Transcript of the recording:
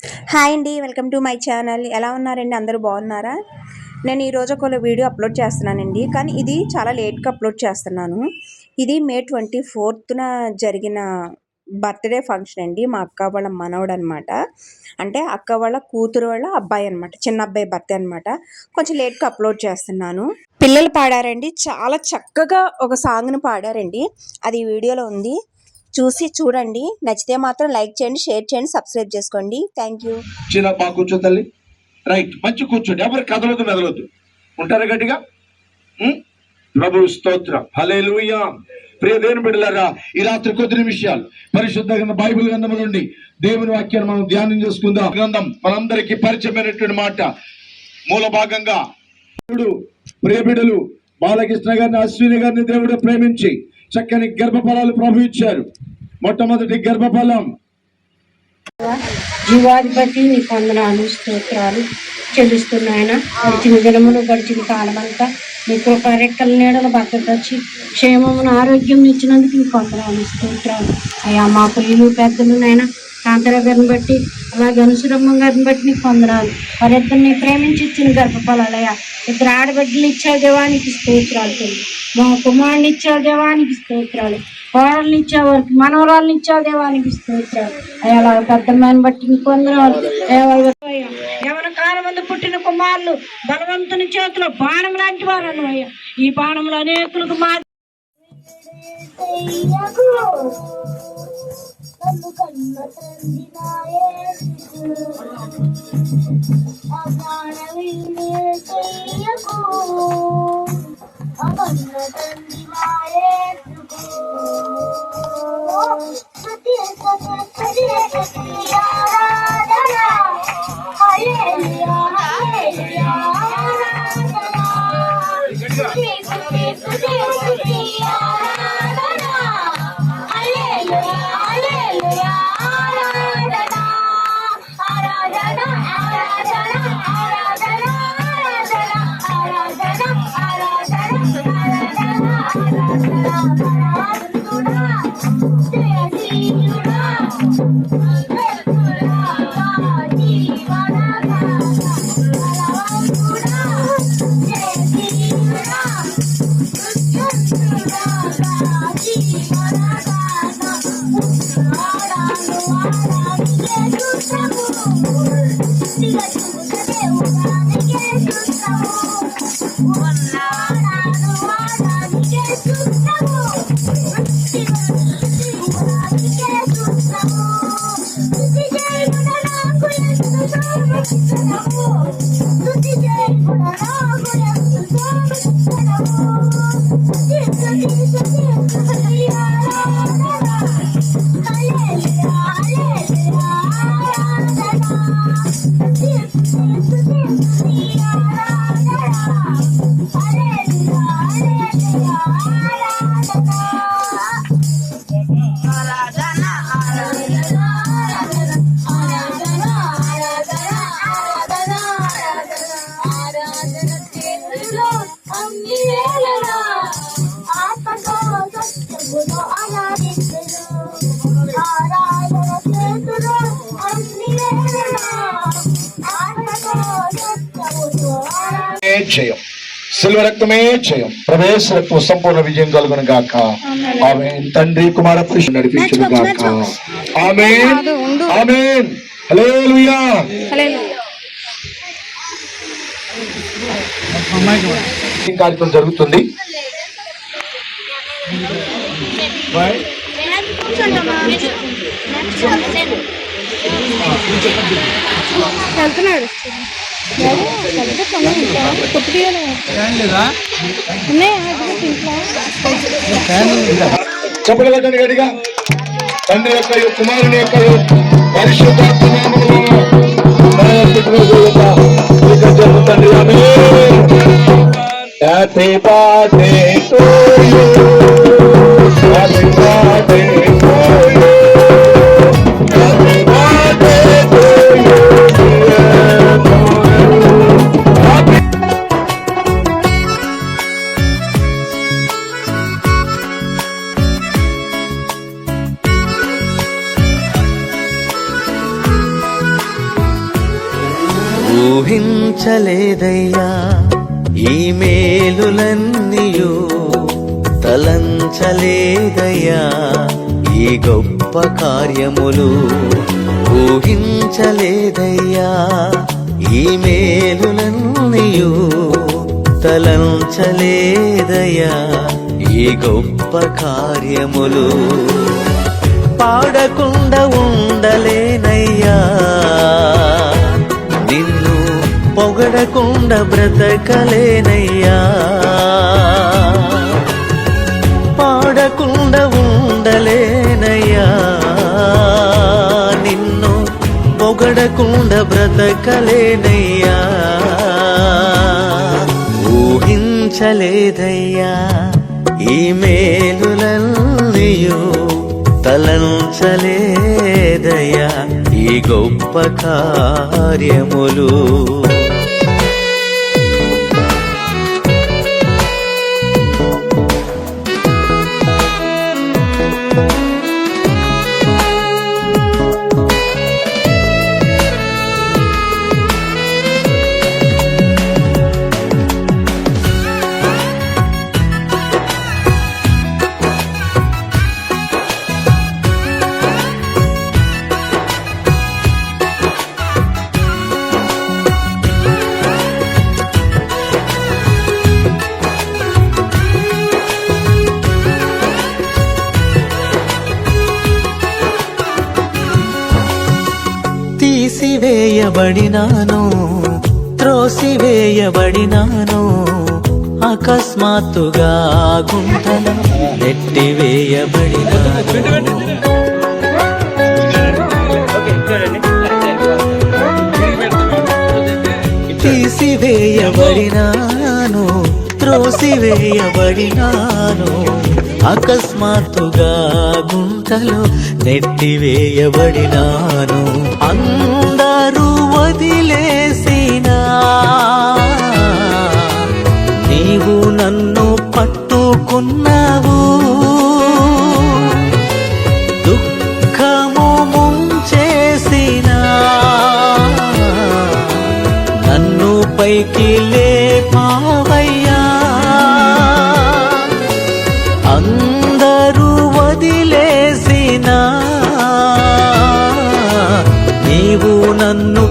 Hi అండి, welcome to my channel. ఎలా ఉన్నారండి? అందరూ బాగున్నారా? నేను ఈరోజు ఒక వీడియో అప్లోడ్ చేస్తున్నానండి, కానీ ఇది చాలా లేట్గా అప్లోడ్ చేస్తున్నాను. ఇది మే 24న జరిగిన బర్త్డే ఫంక్షన్ అండి. మా అక్క వాళ్ళ మనవడు అనమాట. అంటే అక్క వాళ్ళ కూతురు వాళ్ళ అబ్బాయి అనమాట, చిన్న అబ్బాయి బర్త్డే అనమాట. కొంచెం లేట్గా అప్లోడ్ చేస్తున్నాను. పిల్లలు పాడారండి, చాలా చక్కగా ఒక సాంగ్ను పాడారండి. అది ఈ వీడియోలో ఉంది, చూడండి. నచ్చితే మాత్రం లైక్ చేయండి, షేర్ చేయండి, సబ్స్క్రైబ్ చేసుకోండి. Thank you. బాగా కూర్చో తల్లి, రైట్, మంచి కూర్చోండి, ఎవరు కదలొద్దు మెదలొద్దు, ఉంటారా గట్టిగా. ప్రభు స్తోత్రం, హల్లెలూయా. ప్రియ దేవుని బిడ్డలారా, ఈ రాత్రి కొద్ది నిమిషాలు పరిశుద్ధ బైబిల్ గ్రంథం నుండి దేవుని వాక్యాన్ని మనం ధ్యానం చేసుకుందాం. గ్రంథం మనందరికీ పరిచయమైనటువంటి మాట. మూల భాగంగా ప్రియ బిడ్డలు బాలకృష్ణ గారిని, అశ్విని గారిని దేవుడు ప్రేమించి చక్కని గర్భఫలాలు ప్రభు ఇచ్చారు. మొట్టమొదటి గర్భఫలం జీవాధిపతి, నీ వందనాలు స్తోత్రాలు చెల్లిస్తున్నాయన. గడిచిన దినములు, గడిచిన కాలం అంతా నీ కృప రెక్కల నీడలు భద్రపరిచి క్షేమమును ఆరోగ్యం ఇచ్చినందుకు నీ వందనాలు స్తోత్రాలు అయ్యా. మా ప్రియులు పెద్దలు నాయన, కాంతరావు గారిని బట్టి అలాగే అనుసురమ్మ గారిని బట్టి నీకు వందనాలు. వారిద్దరిని ప్రేమించి ఇచ్చిన గర్భఫలాలయ్యా. ఇద్దరు ఆడబిడ్డలు ఇచ్చే దేవానికి స్తోత్రాలు తల్లి. మా కుమారుని ఇచ్చే దేవానికి స్తోత్రాలు. కోడల్ని ఇచ్చేవారికి, మనవరాళ్ళని ఇచ్చే దేవానికి స్తోత్రాలు అయ్యా. అలా పెద్దమ్మని బట్టి నీకు వందనాలు. యవన కాలం మంది పుట్టిన కుమారులు బలవంతుని చేతిలో బాణం లాంటి వారు అయ్యా. ఈ బాణంలో అనేకులకు మా జయం, శిలువ రక్తమే జయం, ప్రవేశ సంపూర్ణ విజయం కలుగును గాక. ఆమేన్. తండ్రి కుమార పురుషుడు నడిపించును గాక. ఆమేన్, ఆమేన్, హల్లెలూయా. ఈ కార్యక్రమం జరుగుతుంది. చెప్పగలండి గట్టిగా. తండ్రి యొక్క కుమారుని యొక్క పరిశుద్ధాత్మ నామములో జరుగుతండి. Happy birthday to you, happy birthday to you, happy birthday to you. ఊహించలేదయ్యా ఈ మేలులన్నీయు, తలంచలేదయ్యా ఈ గొప్ప కార్యములు. ఊహించలేదయ్యా ఈ మేలులన్నీయు, తలంచలేదయ్యా ఈ గొప్ప కార్యములు. పాడకుండా ఉండలేనయ్యా, నిన్ను పొగడకుండా బ్రతకలేనయ్యా. పాడకుండా ఉండలేనయ్యా, నిన్ను పొగడకుండా బ్రతకలేనయ్యా. ఊహించలేదయ్యా ఈ మేలులన్నీయు, తలంచలేదయ్యా ఈ గొప్ప కార్యములు. తీసివేయబడినాను, త్రోసివేయబడినాను, అకస్మాత్తుగా గుంటలో నెట్టివేయబడినాను. తీసివేయబడినాను, త్రోసివేయబడినాను, అకస్మాత్తుగా గుంటలో నెట్టివేయబడినాను. అందరూ వదిలేసినా నీవు నన్ను పట్టుకున్నావు. దుఃఖము ముంచేసినా నన్ను పైకి లేపావయ్యా. అందరూ వదిలేసినా నీవు నన్ను